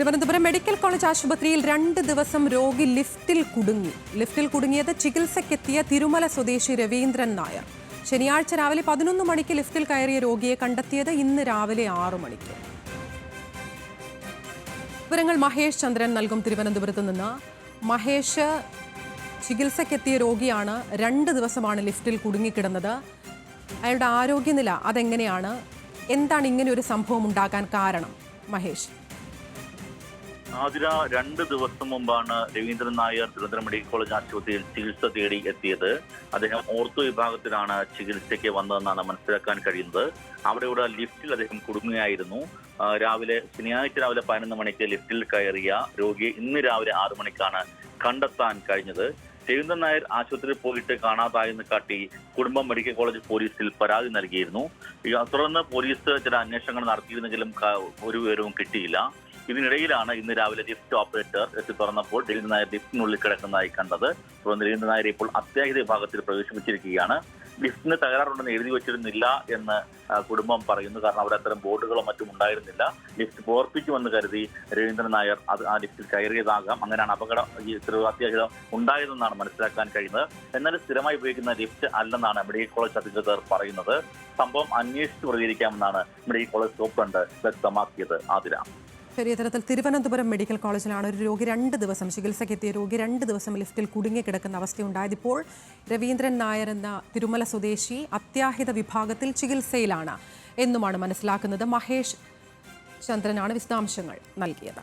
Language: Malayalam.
തിരുവനന്തപുരം മെഡിക്കൽ കോളേജ് ആശുപത്രിയിൽ 2 ദിവസം രോഗി ലിഫ്റ്റിൽ കുടുങ്ങിയത് ചികിത്സയ്ക്കെത്തിയ തിരുമല സ്വദേശി രവീന്ദ്രൻ നായർ. ശനിയാഴ്ച രാവിലെ 11 മണിക്ക് ലിഫ്റ്റിൽ കയറിയ രോഗിയെ കണ്ടെത്തിയത് ഇന്ന് രാവിലെ 6 മണിക്ക്. വിവരങ്ങൾ മഹേഷ് ചന്ദ്രൻ നൽകും തിരുവനന്തപുരത്ത് നിന്ന്. മഹേഷ്, ചികിത്സയ്ക്കെത്തിയ രോഗിയാണ്, 2 ദിവസമാണ് ലിഫ്റ്റിൽ കുടുങ്ങിക്കിടന്നത്. അയാളുടെ ആരോഗ്യനില അതെങ്ങനെയാണ്? എന്താണ് ഇങ്ങനെ ഒരു സംഭവം ഉണ്ടാകാൻ കാരണം? മഹേഷ്, ആതിര, 2 ദിവസം മുമ്പാണ് രവീന്ദ്രൻ നായർ തിരുവനന്തപുരം മെഡിക്കൽ കോളേജ് ആശുപത്രിയിൽ ചികിത്സ തേടി എത്തിയത്. അദ്ദേഹം ഓർത്തോ വിഭാഗത്തിലാണ് ചികിത്സയ്ക്ക് വന്നതെന്നാണ് മനസ്സിലാക്കാൻ കഴിയുന്നത്. അവിടെയുള്ള ലിഫ്റ്റിൽ അദ്ദേഹം കുടുങ്ങുകയായിരുന്നു. ശനിയാഴ്ച രാവിലെ 11 മണിക്ക് ലിഫ്റ്റിൽ കയറിയ രോഗിയെ ഇന്ന് രാവിലെ 6 മണിക്കാണ് കണ്ടെത്താൻ കഴിഞ്ഞത്. രവീന്ദ്രൻ നായർ ആശുപത്രിയിൽ പോയിട്ട് കാണാതായെന്ന് കാട്ടി കുടുംബം മെഡിക്കൽ കോളേജ് പോലീസിൽ പരാതി നൽകിയിരുന്നു. തുടർന്ന് പോലീസ് ചില അന്വേഷണങ്ങൾ നടത്തിയിരുന്നെങ്കിലും ഒരു വിവരവും കിട്ടിയില്ല. ഇതിനിടയിലാണ് ഇന്ന് രാവിലെ ലിഫ്റ്റ് ഓപ്പറേറ്റർ എത്തി തുറന്നപ്പോൾ രവീന്ദ്രൻ നായർ ലിഫ്റ്റിനുള്ളിൽ കിടക്കുന്നതായി കണ്ടത്. തുടർന്ന് രവീന്ദ്രൻ നായർ ഇപ്പോൾ അത്യാഹിത വിഭാഗത്തിൽ പ്രവേശിപ്പിച്ചിരിക്കുകയാണ്. ലിഫ്റ്റിന് തകരാറുണ്ടെന്ന് എഴുതി വെച്ചിരുന്നില്ല എന്ന് കുടുംബം പറയുന്നു. കാരണം അവിടെ അത്തരം ബോർഡുകളോ മറ്റും ഉണ്ടായിരുന്നില്ല. ലിഫ്റ്റ് പ്രവർത്തിക്കുമെന്ന് കരുതി രവീന്ദ്രൻ നായർ ആ ലിഫ്റ്റിൽ കയറിയതാകാം. അങ്ങനെയാണ് അത്യാഹിതം ഉണ്ടായതെന്നാണ് മനസ്സിലാക്കാൻ കഴിയുന്നത്. എന്നാൽ സ്ഥിരമായി ഉപയോഗിക്കുന്ന ലിഫ്റ്റ് അല്ലെന്നാണ് മെഡിക്കൽ കോളേജ് അധികൃതർ പറയുന്നത്. സംഭവം അന്വേഷിച്ച് പ്രതികരിക്കാമെന്നാണ് മെഡിക്കൽ കോളേജ് സൂപ്രണ്ട് വ്യക്തമാക്കിയത്. ആതിര, ചെറിയ തരത്തിൽ തിരുവനന്തപുരം മെഡിക്കൽ കോളേജിലാണ് ഒരു രോഗി 2 ദിവസം ചികിത്സയ്ക്കെത്തിയ രോഗി 2 ദിവസം ലിഫ്റ്റിൽ കുടുങ്ങിക്കിടക്കുന്ന അവസ്ഥയുണ്ടായത്. ഇപ്പോൾ രവീന്ദ്രൻ നായർ എന്ന തിരുമല സ്വദേശി അത്യാഹിത വിഭാഗത്തിൽ ചികിത്സയിലാണ് എന്നുമാണ് മനസ്സിലാക്കുന്നത്. മഹേഷ് ചന്ദ്രനാണ് വിശദാംശങ്ങൾ നൽകിയത്.